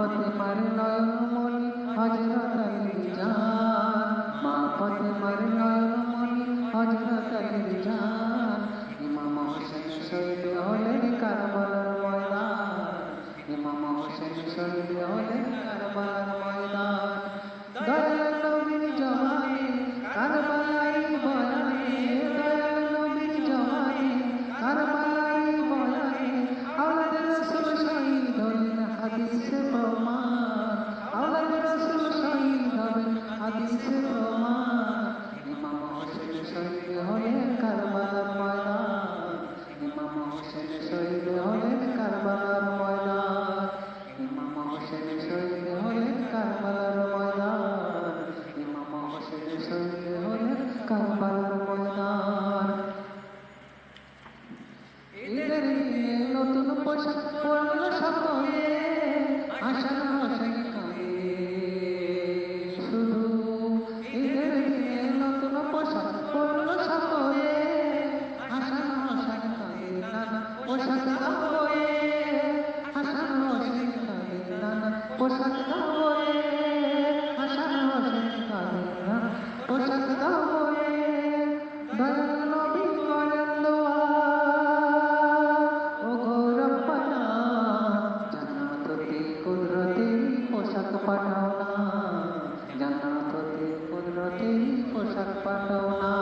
ফাতেমার নয়নমণি হযরত আলীর জান, মা ফাতেমার নয়নমণি হযরত আলীর জান। ইমাম হোসেন শহীদ হলেন কারবালার ময়দান, ইমাম হোসেন শহীদ হলেন কারবালার ময়দান। দয়াল নবীর জওয়ানে কারবালাই বয়ানে, দয়াল নবীর জওয়ানে কারবালাই বয়ানে আওলাদ রাসূল শহীদ হলেন হাদিসে প্রমাণ, আওলাদ রাসূল শহীদ হলেন হাদিসে প্রমাণ। ইমাম হোসেন শহীদ হলেন কারবালার ময়দান, ইমাম হোসেন শহীদ হলেন কারবালার ময়দান, ইমাম হোসেন শহীদ হলেন কারবালার ময়দান, ইমাম হোসেন শহীদ হলেন কারবালার ময়দান। ঈদের দিনে নতুন পোশাক পরল সকলে, হাসান হোসেন কাঁদে শুধু। ঈদের দিনে নতুন পোশাক পরল সকলে, হাসান হোসেন কাঁদে নানা পোশাক দাও বয়ে, হাসান হোসেন কাঁদে নানা পোশাক দাও বয়ে, হাসান হোসেন কাঁদে নানা পোশাক দাও বয়ে। দয়াল নবী করেন দোয়া, ওগো রব্বানা জান্নাত হতে কুদরতি পোশাক পাঠাও না, জান্নাত হতে কুদরতি পোশাক পাঠাও না।